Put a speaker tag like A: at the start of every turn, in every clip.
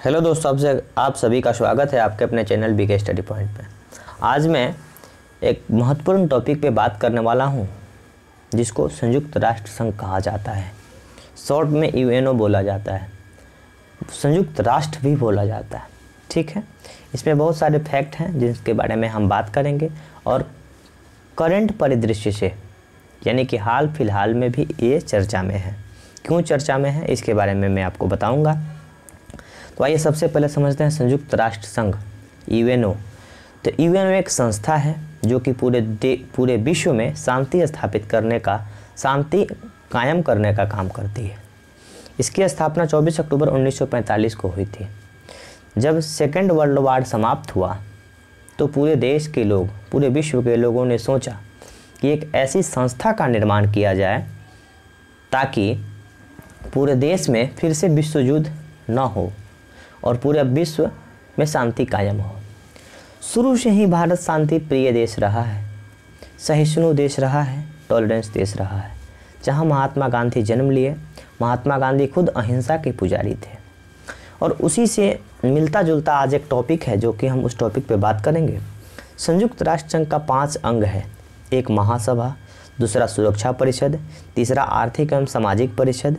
A: Hello दोस्तों, आप सभी का स्वागत है आपके अपने चैनल बीके स्टडी पॉइंट पे। आज मैं एक महत्वपूर्ण टॉपिक पे बात करने वाला हूँ जिसको संयुक्त राष्ट्र संघ कहा जाता है। शॉर्ट में यूएनओ बोला जाता है, संयुक्त राष्ट्र भी बोला जाता है। ठीक है, इसमें बहुत सारे फैक्ट हैं जिसके बारे में हम बात करेंगे और करंट परिदृश्य से यानी कि हाल फिलहाल में भी ये चर्चा में है। क्यों चर्चा में है इसके बारे में मैं आपको बताऊँगा। तो आइए सबसे पहले समझते हैं संयुक्त राष्ट्र संघ यूएनओ। तो यूएनओ एक संस्था है जो कि पूरे विश्व में शांति स्थापित करने का, शांति कायम करने का काम करती है। इसकी स्थापना 24 अक्टूबर 1945 को हुई थी। जब सेकेंड वर्ल्ड वार समाप्त हुआ तो पूरे देश के लोग, पूरे विश्व के लोगों ने सोचा कि एक ऐसी संस्था का निर्माण किया जाए ताकि पूरे देश में फिर से विश्व युद्ध न हो और पूरे विश्व में शांति कायम हो। शुरू से ही भारत शांति प्रिय देश रहा है, सहिष्णु देश रहा है, टॉलरेंस देश रहा है। जहां महात्मा गांधी जन्म लिए, महात्मा गांधी खुद अहिंसा के पुजारी थे और उसी से मिलता जुलता आज एक टॉपिक है जो कि हम उस टॉपिक पे बात करेंगे। संयुक्त राष्ट्र संघ का 5 अंग है। एक महासभा, दूसरा सुरक्षा परिषद, तीसरा आर्थिक एवं सामाजिक परिषद,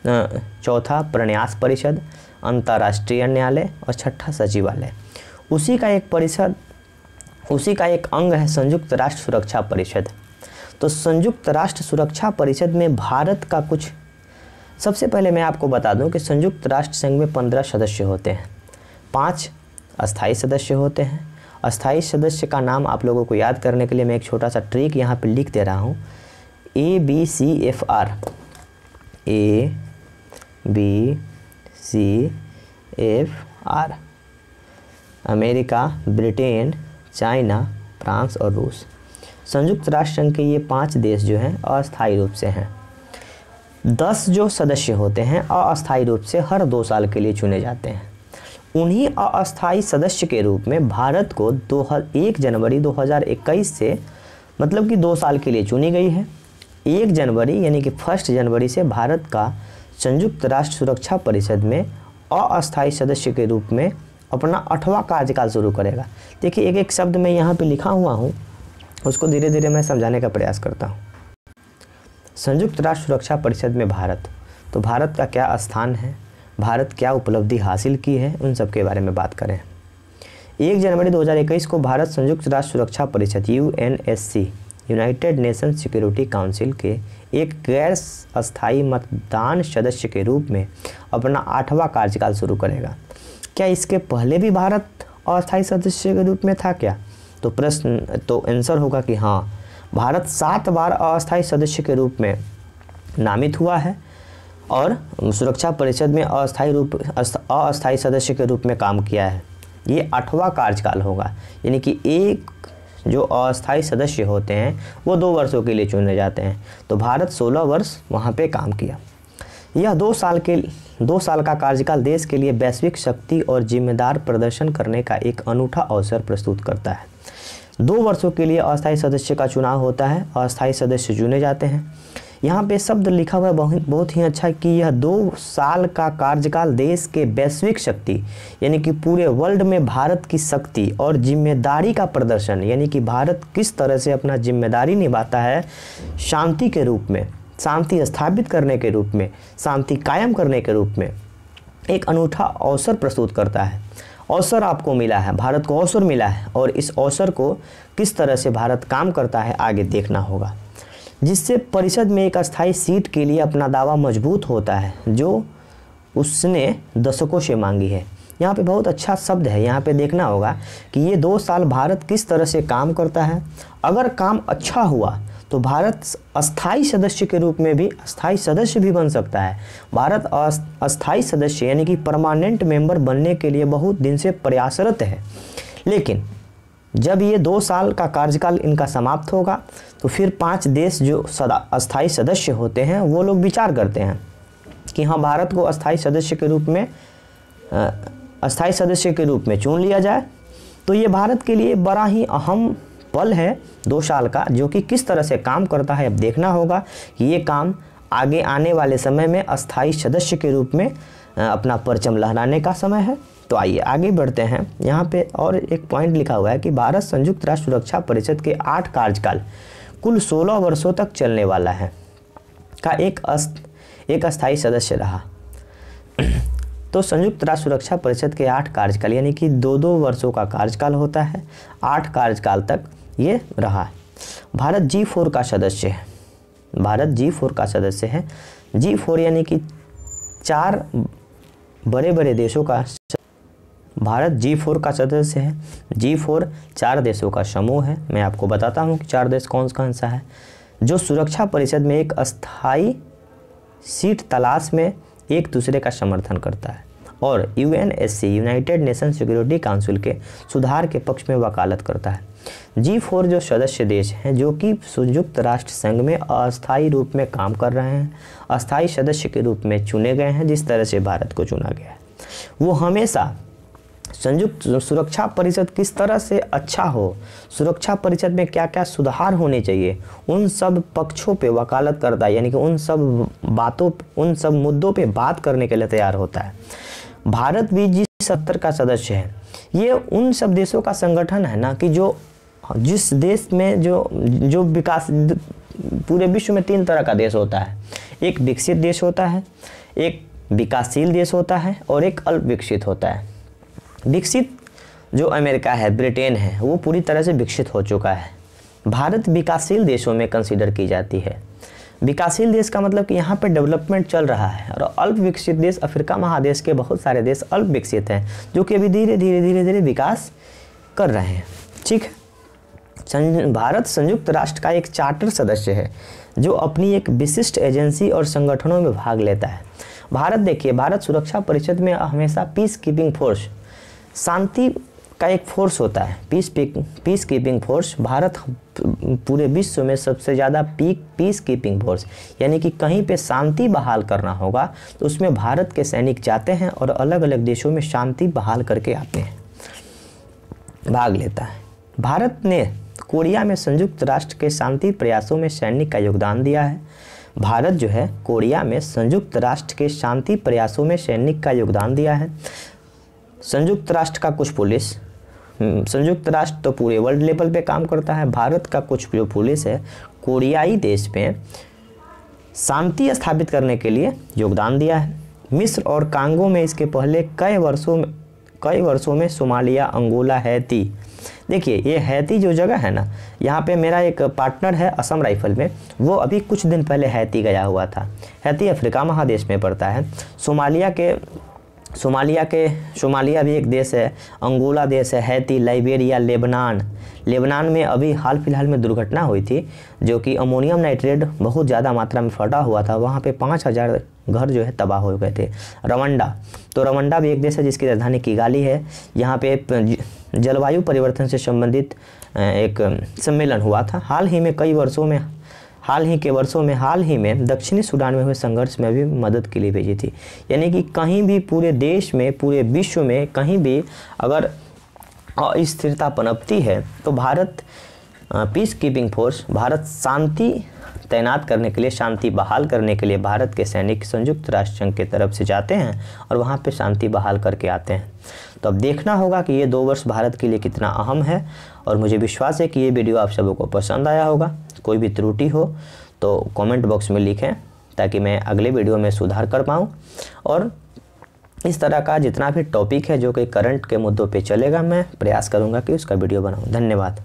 A: चौथा प्रन्यास परिषद, अंतर्राष्ट्रीय न्यायालय और छठा सचिवालय। उसी का एक अंग है संयुक्त राष्ट्र सुरक्षा परिषद। तो संयुक्त राष्ट्र सुरक्षा परिषद में भारत का कुछ, सबसे पहले मैं आपको बता दूं कि संयुक्त राष्ट्र संघ में 15 सदस्य होते हैं, 5 अस्थायी सदस्य होते हैं। अस्थायी सदस्य का नाम आप लोगों को याद करने के लिए मैं एक छोटा सा ट्रिक यहाँ पे लिख दे रहा हूँ। ABCFR, ABCFR, America, Britain, China, France और रूस। संयुक्त राष्ट्र संघ के ये 5 देश जो हैं अस्थायी रूप से हैं। 10 जो सदस्य होते हैं अस्थायी रूप से हर 2 साल के लिए चुने जाते हैं। उन्हीं अस्थायी सदस्य के रूप में भारत को 1 जनवरी 2021 से, मतलब कि 2 साल के लिए चुनी गई है। 1 जनवरी यानी कि 1 जनवरी से भारत का संयुक्त राष्ट्र सुरक्षा परिषद में अस्थायी सदस्य के रूप में अपना 8वां कार्यकाल शुरू करेगा। देखिए एक एक शब्द मैं यहाँ पे लिखा हुआ हूँ, उसको धीरे धीरे मैं समझाने का प्रयास करता हूँ। संयुक्त राष्ट्र सुरक्षा परिषद में भारत, तो भारत का क्या स्थान है, भारत क्या उपलब्धि हासिल की है, उन सब के बारे में बात करें। 1 जनवरी 2021 को भारत संयुक्त राष्ट्र सुरक्षा परिषद UNSC, United nation security council के एक गैर अस्थायी मतदान सदस्य के रूप में अपना 8वां कार्यकाल शुरू करेगा। क्या इसके पहले भी भारत अस्थायी सदस्य के रूप में था क्या? तो प्रश्न, तो आंसर होगा कि हाँ, भारत 7 बार अस्थायी सदस्य के रूप में नामित हुआ है और सुरक्षा परिषद में अस्थायी सदस्य के रूप में काम किया है। ये 8वां कार्यकाल होगा, यानी कि एक जो अस्थायी सदस्य होते हैं वो 2 वर्षों के लिए चुने जाते हैं। तो भारत 16 वर्ष वहाँ पे काम किया। यह 2 साल का कार्यकाल देश के लिए वैश्विक शक्ति और जिम्मेदार प्रदर्शन करने का एक अनूठा अवसर प्रस्तुत करता है। 2 वर्षों के लिए अस्थायी सदस्य का चुनाव होता है, अस्थायी सदस्य चुने जाते हैं। यहाँ पे शब्द लिखा हुआ है बहुत ही अच्छा कि यह 2 साल का कार्यकाल देश के वैश्विक शक्ति यानी कि पूरे वर्ल्ड में भारत की शक्ति और जिम्मेदारी का प्रदर्शन, यानी कि भारत किस तरह से अपना जिम्मेदारी निभाता है शांति के रूप में, शांति स्थापित करने के रूप में, शांति कायम करने के रूप में एक अनूठा अवसर प्रस्तुत करता है। अवसर आपको मिला है, भारत को अवसर मिला है और इस अवसर को किस तरह से भारत काम करता है आगे देखना होगा, जिससे परिषद में एक अस्थायी सीट के लिए अपना दावा मजबूत होता है जो उसने दशकों से मांगी है। यहाँ पे बहुत अच्छा शब्द है, यहाँ पे देखना होगा कि ये 2 साल भारत किस तरह से काम करता है। अगर काम अच्छा हुआ तो भारत अस्थायी सदस्य के रूप में भी अस्थायी सदस्य भी बन सकता है। भारत अस्थायी सदस्य यानी कि परमानेंट मेंबर बनने के लिए बहुत दिन से प्रयासरत है, लेकिन जब ये 2 साल का कार्यकाल इनका समाप्त होगा तो फिर 5 देश जो अस्थायी सदस्य होते हैं वो लोग विचार करते हैं कि हाँ, भारत को अस्थायी सदस्य के रूप में चुन लिया जाए। तो ये भारत के लिए बड़ा ही अहम पल है 2 साल का, जो कि किस तरह से काम करता है अब देखना होगा कि ये काम आगे आने वाले समय में अस्थायी सदस्य के रूप में अपना परचम लहराने का समय है। तो आइए आगे बढ़ते हैं। यहाँ पे और एक पॉइंट लिखा हुआ है कि भारत संयुक्त राष्ट्र सुरक्षा परिषद के 8 कार्यकाल कुल 16 वर्षों तक चलने वाला है का एक अस्थायी सदस्य रहा। तो संयुक्त राष्ट्र सुरक्षा परिषद के 8 कार्यकाल यानी कि 2-2 वर्षों का कार्यकाल होता है, 8 कार्यकाल तक ये रहा। भारत G4 का सदस्य है। भारत G4 का सदस्य है। G4 यानी कि 4 बड़े बड़े देशों का भारत G4 का सदस्य है। G4 4 देशों का समूह है। मैं आपको बताता हूँ कि 4 देश कौन सा है, जो सुरक्षा परिषद में एक अस्थायी सीट तलाश में एक दूसरे का समर्थन करता है और UNSC United nation security council के सुधार के पक्ष में वकालत करता है। G4 जो सदस्य देश हैं जो कि संयुक्त राष्ट्र संघ में अस्थायी रूप में काम कर रहे हैं, अस्थायी सदस्य के रूप में चुने गए हैं। जिस तरह से भारत को चुना गया है वो हमेशा संयुक्त सुरक्षा परिषद किस तरह से अच्छा हो, सुरक्षा परिषद में क्या क्या सुधार होने चाहिए, उन सब पक्षों पे वकालत करता है, यानी कि उन सब मुद्दों पे बात करने के लिए तैयार होता है। भारत भी G70 का सदस्य है। ये उन सब देशों का संगठन है ना कि जिस देश में जो विकास, पूरे विश्व में 3 तरह का देश होता है। एक विकसित देश होता है, एक विकासशील देश होता है और एक अल्प विकसित होता है। विकसित जो अमेरिका है, ब्रिटेन है, वो पूरी तरह से विकसित हो चुका है। भारत विकासशील देशों में कंसीडर की जाती है। विकासशील देश का मतलब कि यहाँ पे डेवलपमेंट चल रहा है। और अल्प विकसित देश, अफ्रीका महादेश के बहुत सारे देश अल्प विकसित हैं जो कि अभी धीरे धीरे विकास कर रहे हैं। ठीक है। भारत संयुक्त राष्ट्र का एक चार्टर सदस्य है जो अपनी एक विशिष्ट एजेंसी और संगठनों में भाग लेता है। भारत देखिए, भारत सुरक्षा परिषद में हमेशा पीस कीपिंग फोर्स, शांति का एक फोर्स होता है, पीस कीपिंग फोर्स। भारत पूरे विश्व में सबसे ज़्यादा पीस कीपिंग फोर्स, यानी कि कहीं पे शांति बहाल करना होगा तो उसमें भारत के सैनिक जाते हैं और अलग अलग देशों में शांति बहाल करके आते हैं, भाग लेता है। भारत ने कोरिया में संयुक्त राष्ट्र के शांति प्रयासों में सैनिक का योगदान दिया है। भारत जो है कोरिया में संयुक्त राष्ट्र के शांति प्रयासों में सैनिक का योगदान दिया है। संयुक्त राष्ट्र का कुछ पुलिस, संयुक्त राष्ट्र तो पूरे वर्ल्ड लेवल पे काम करता है, भारत का कुछ जो पुलिस है कोरियाई देश में शांति स्थापित करने के लिए योगदान दिया है। मिस्र और कांगो में इसके पहले कई वर्षों में सोमालिया, अंगोला, हैती। देखिए ये हैती जो जगह है ना, यहाँ पे मेरा एक पार्टनर है असम राइफल में, वो अभी कुछ दिन पहले हैती गया हुआ था। हैती अफ्रीका महादेश में पड़ता है। सोमालिया भी एक देश है, अंगोला देश है, हैती, लाइबेरिया, लेबनान में अभी हाल फिलहाल में दुर्घटना हुई थी जो कि अमोनियम नाइट्रेट बहुत ज़्यादा मात्रा में फटा हुआ था, वहाँ पे 5000 घर जो है तबाह हो गए थे। रवांडा भी एक देश है जिसकी राजधानी किगाली है। यहाँ पे जलवायु परिवर्तन से संबंधित एक सम्मेलन हुआ था। हाल ही में दक्षिणी सूडान में हुए संघर्ष में भी मदद के लिए भेजी थी। यानी कि कहीं भी पूरे देश में, पूरे विश्व में कहीं भी अगर अस्थिरता पनपती है तो Bharat peace keeping force, Bharat शांति तैनात करने के लिए, शांति बहाल करने के लिए भारत के सैनिक संयुक्त राष्ट्र संघ की तरफ से जाते हैं और वहाँ पे शांति बहाल करके आते हैं। तो अब देखना होगा कि ये 2 वर्ष भारत के लिए कितना अहम है। और मुझे विश्वास है कि ये वीडियो आप सबों को पसंद आया होगा। कोई भी त्रुटि हो तो कमेंट बॉक्स में लिखें ताकि मैं अगले वीडियो में सुधार कर पाऊँ। और इस तरह का जितना भी टॉपिक है जो कि करंट के मुद्दों पे चलेगा, मैं प्रयास करूँगा कि उसका वीडियो बनाऊँ। धन्यवाद।